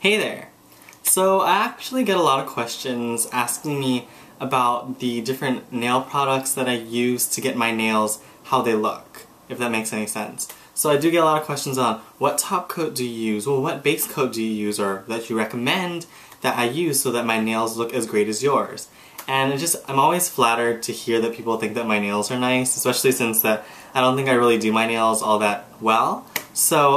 Hey there! So I actually get a lot of questions asking me about the different nail products that I use to get my nails how they look, if that makes any sense. So I do get a lot of questions on what top coat do you use, well what base coat do you use, or that you recommend that I use so that my nails look as great as yours. And I'm always flattered to hear that people think that my nails are nice, especially since that I don't think I really do my nails all that well. So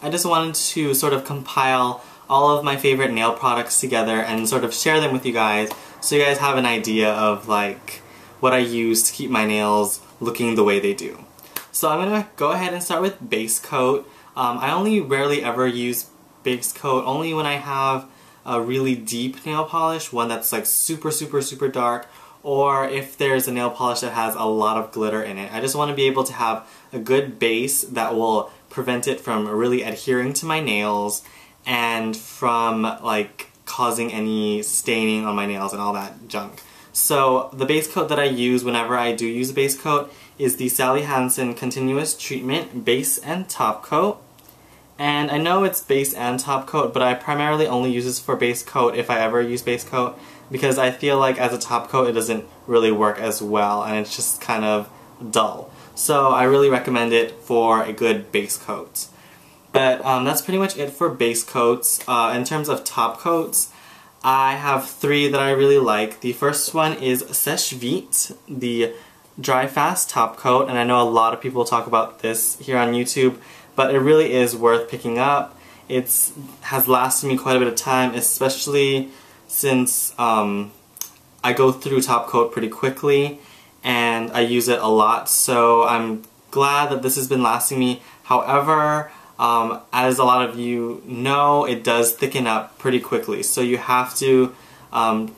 I just wanted to sort of compile all of my favorite nail products together and sort of share them with you guys so you guys have an idea of like what I use to keep my nails looking the way they do. So I'm going to go ahead and start with base coat. I only rarely ever use base coat, only when I have a really deep nail polish, one that's like super dark, or if there's a nail polish that has a lot of glitter in it. I just want to be able to have a good base that will prevent it from really adhering to my nails and from like causing any staining on my nails and all that junk. So the base coat that I use whenever I do use a base coat is the Sallie Hansen Continuous Treatment Base and Top Coat. And I know it's base and top coat, but I primarily only use this for base coat if I ever use base coat, because I feel like as a top coat it doesn't really work as well and it's just kind of dull. So I really recommend it for a good base coat. But that's pretty much it for base coats. In terms of top coats, I have three that I really like. The first one is Seche Vite, the Dry Fast Top Coat, and I know a lot of people talk about this here on YouTube, but it really is worth picking up. It has lasted me quite a bit of time, especially since I go through top coat pretty quickly and I use it a lot, so I'm glad that this has been lasting me. However, as a lot of you know, it does thicken up pretty quickly, so you have to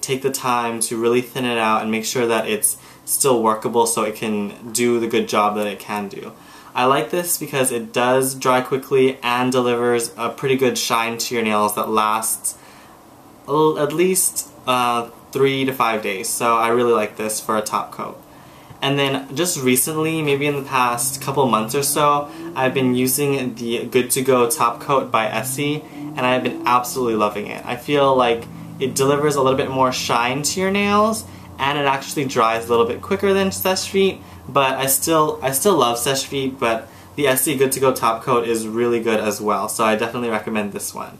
take the time to really thin it out and make sure that it's still workable so it can do the good job that it can do. I like this because it does dry quickly and delivers a pretty good shine to your nails that lasts at least 3 to 5 days, so I really like this for a top coat. And then just recently, maybe in the past couple months or so, I've been using the Good To Go Top Coat by Essie, and I've been absolutely loving it. I feel like it delivers a little bit more shine to your nails, and it actually dries a little bit quicker than Seche Vite, but I still love Seche Vite, but the Essie Good To Go Top Coat is really good as well, so I definitely recommend this one.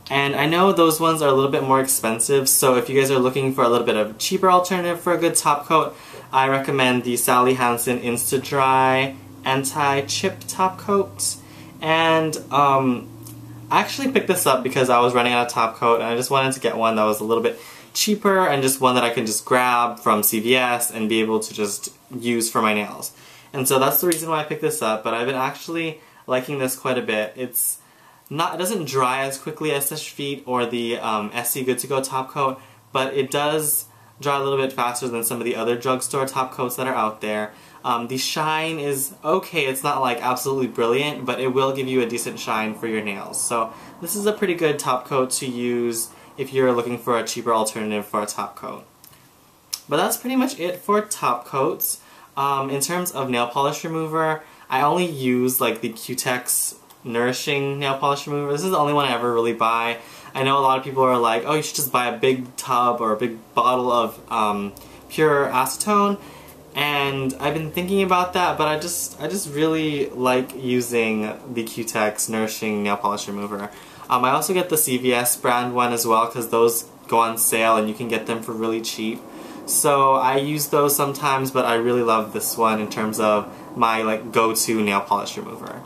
And I know those ones are a little bit more expensive, so if you guys are looking for a little bit of a cheaper alternative for a good top coat, I recommend the Sallie Hansen Insta-Dri Anti-Chip Top Coat. And I actually picked this up because I was running out of top coat and I just wanted to get one that was a little bit cheaper and just one that I can just grab from CVS and be able to just use for my nails. And so that's the reason why I picked this up, but I've been actually liking this quite a bit. It doesn't dry as quickly as Seche Vite or the Essie Good To Go Top Coat, but it does dry a little bit faster than some of the other drugstore top coats that are out there. The shine is okay, it's not like absolutely brilliant, but it will give you a decent shine for your nails. So this is a pretty good top coat to use if you're looking for a cheaper alternative for a top coat. But that's pretty much it for top coats. In terms of nail polish remover, I only use like the Cutex Nourishing nail polish remover. This is the only one I ever really buy. I know a lot of people are like, oh, you should just buy a big tub or a big bottle of pure acetone, and I've been thinking about that, but I just really like using the Cutex Nourishing nail polish remover. I also get the CVS brand one as well because those go on sale and you can get them for really cheap. So I use those sometimes, but I really love this one in terms of my like go-to nail polish remover.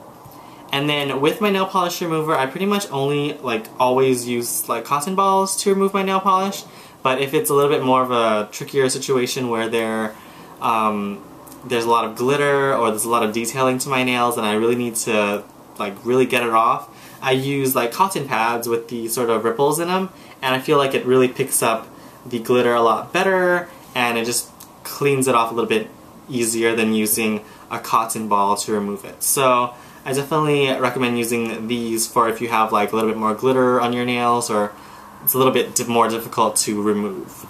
And then with my nail polish remover, I pretty much only like always use like cotton balls to remove my nail polish. But if it's a little bit more of a trickier situation where there's a lot of glitter or there's a lot of detailing to my nails and I really need to like really get it off, I use like cotton pads with the sort of ripples in them, and I feel like it really picks up the glitter a lot better and it just cleans it off a little bit easier than using a cotton ball to remove it. So I definitely recommend using these for if you have like a little bit more glitter on your nails or it's a little bit more difficult to remove.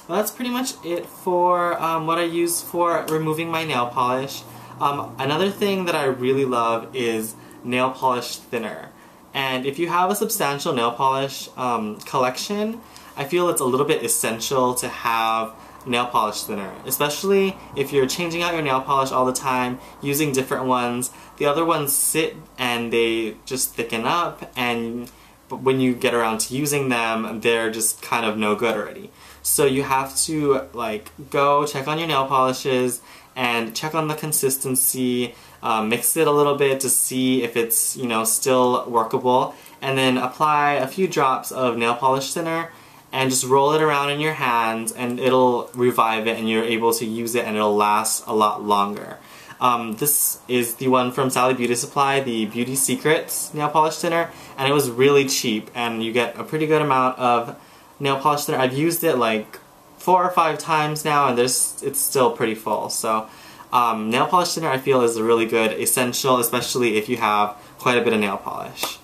Well, that's pretty much it for what I use for removing my nail polish. Another thing that I really love is nail polish thinner. And if you have a substantial nail polish collection, I feel it's a little bit essential to have nail polish thinner, especially if you're changing out your nail polish all the time, using different ones. The other ones sit and they just thicken up, and when you get around to using them, they're just kind of no good already. So you have to like go check on your nail polishes and check on the consistency, mix it a little bit to see if it's, you know, still workable, and then apply a few drops of nail polish thinner and just roll it around in your hands, and it'll revive it and you're able to use it and it'll last a lot longer. This is the one from Sallie Beauty Supply, the Beauty Secrets nail polish thinner, and it was really cheap and you get a pretty good amount of nail polish thinner. I've used it like 4 or 5 times now and it's still pretty full. So nail polish thinner I feel is a really good essential, especially if you have quite a bit of nail polish.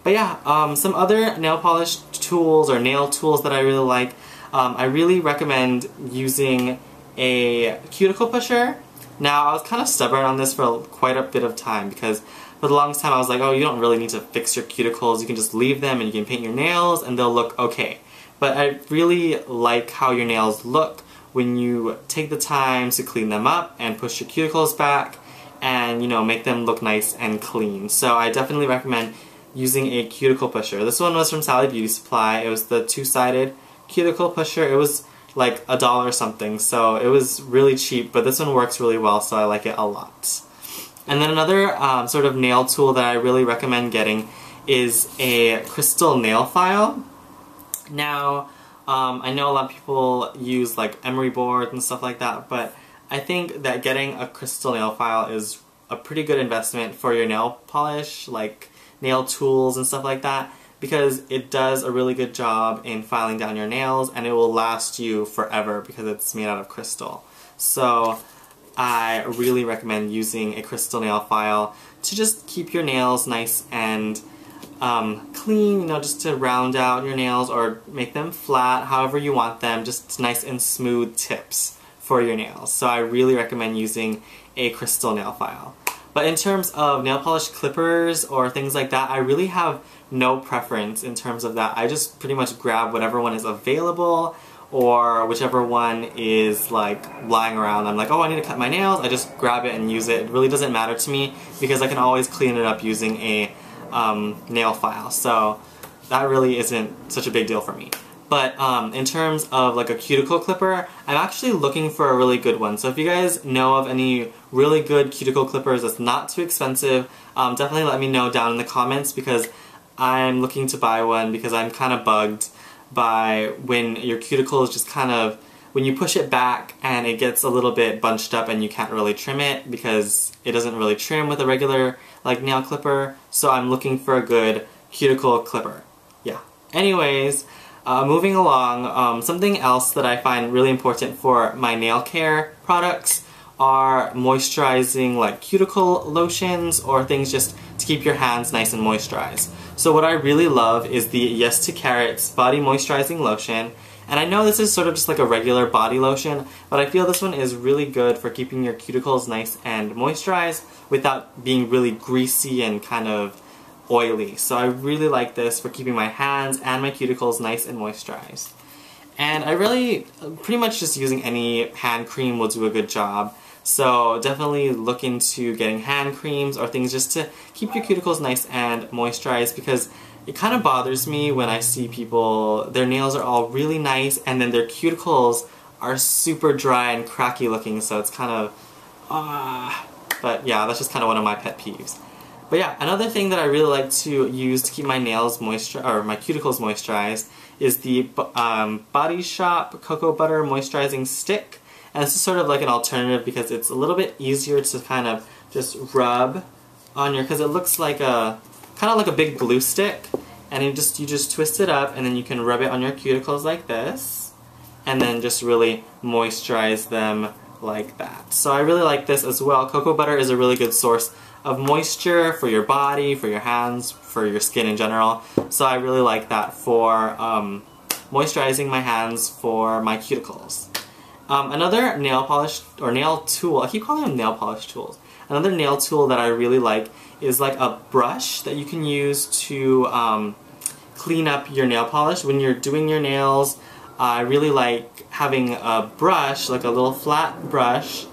But yeah, some other nail polish tools or nail tools that I really like. I really recommend using a cuticle pusher. Now, I was kind of stubborn on this for quite a bit of time because for the longest time I was like, oh, you don't really need to fix your cuticles, you can just leave them and you can paint your nails and they'll look okay. But I really like how your nails look when you take the time to clean them up and push your cuticles back and, you know, make them look nice and clean. So I definitely recommend using a cuticle pusher. This one was from Sallie Beauty Supply. It was the 2-sided cuticle pusher. It was like $1 or something, so it was really cheap, but this one works really well, so I like it a lot. And then another sort of nail tool that I really recommend getting is a crystal nail file. Now, I know a lot of people use like emery boards and stuff like that, but I think that getting a crystal nail file is a pretty good investment for your nail polish, like nail tools and stuff like that, because it does a really good job in filing down your nails and it will last you forever because it's made out of crystal. So I really recommend using a crystal nail file to just keep your nails nice and clean, you know, just to round out your nails or make them flat, however you want them, just nice and smooth tips for your nails. So I really recommend using a crystal nail file. But in terms of nail polish clippers or things like that, I really have no preference in terms of that. I just pretty much grab whatever one is available or whichever one is like lying around. I'm like, oh, I need to cut my nails. I just grab it and use it. It really doesn't matter to me because I can always clean it up using a nail file. So that really isn't such a big deal for me. But in terms of like a cuticle clipper, I'm actually looking for a really good one. So if you guys know of any really good cuticle clippers that's not too expensive, definitely let me know down in the comments because I'm looking to buy one because I'm kind of bugged by when your cuticle is just kind of, when you push it back and it gets a little bit bunched up and you can't really trim it because it doesn't really trim with a regular like nail clipper. So I'm looking for a good cuticle clipper. Yeah. Anyways, moving along, something else that I find really important for my nail care products are moisturizing like cuticle lotions or things just to keep your hands nice and moisturized. So what I really love is the Yes to Carrots Body Moisturizing Lotion. And I know this is sort of just like a regular body lotion, but I feel this one is really good for keeping your cuticles nice and moisturized without being really greasy and kind of oily. So I really like this for keeping my hands and my cuticles nice and moisturized. And I really, pretty much just using any hand cream will do a good job. So definitely look into getting hand creams or things just to keep your cuticles nice and moisturized because it kind of bothers me when I see people, their nails are all really nice and then their cuticles are super dry and cracky looking, so it's kind of, but yeah, that's just kind of one of my pet peeves. But yeah, another thing that I really like to use to keep my nails moisturized, or my cuticles moisturized, is the Body Shop Cocoa Butter Moisturizing Stick. And this is sort of like an alternative because it's a little bit easier to kind of just rub on your, because it looks like a, kind of like a big glue stick. And you just twist it up and then you can rub it on your cuticles like this. And then just really moisturize them like that. So I really like this as well. Cocoa butter is a really good source of moisture for your body, for your hands, for your skin in general. So I really like that for moisturizing my hands for my cuticles. Another nail polish, or nail tool, I keep calling them nail polish tools. Another nail tool that I really like is like a brush that you can use to clean up your nail polish. When you're doing your nails, I really like having a brush, like a little flat brush,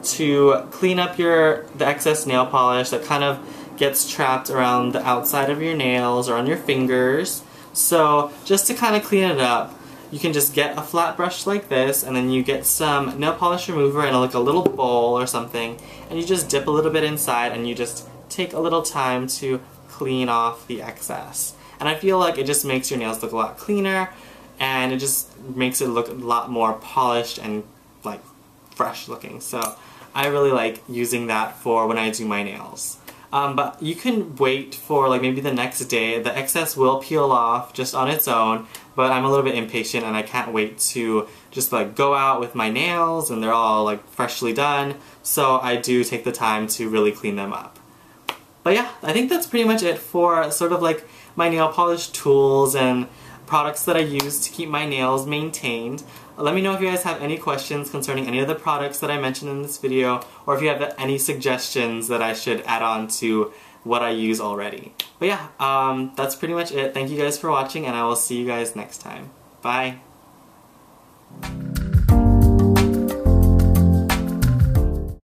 to clean up the excess nail polish that kind of gets trapped around the outside of your nails or on your fingers. So just to kind of clean it up, you can just get a flat brush like this, and then you get some nail polish remover in like a little bowl or something, and you just dip a little bit inside and you just take a little time to clean off the excess. And I feel like it just makes your nails look a lot cleaner, and it just makes it look a lot more polished and like fresh looking. So I really like using that for when I do my nails. But you can wait for like maybe the next day. The excess will peel off just on its own, but I'm a little bit impatient and I can't wait to just like go out with my nails and they're all like freshly done, so I do take the time to really clean them up. But yeah, I think that's pretty much it for sort of like my nail polish tools and products that I use to keep my nails maintained. Let me know if you guys have any questions concerning any of the products that I mentioned in this video, or if you have any suggestions that I should add on to what I use already. But yeah, that's pretty much it. Thank you guys for watching, and I will see you guys next time. Bye!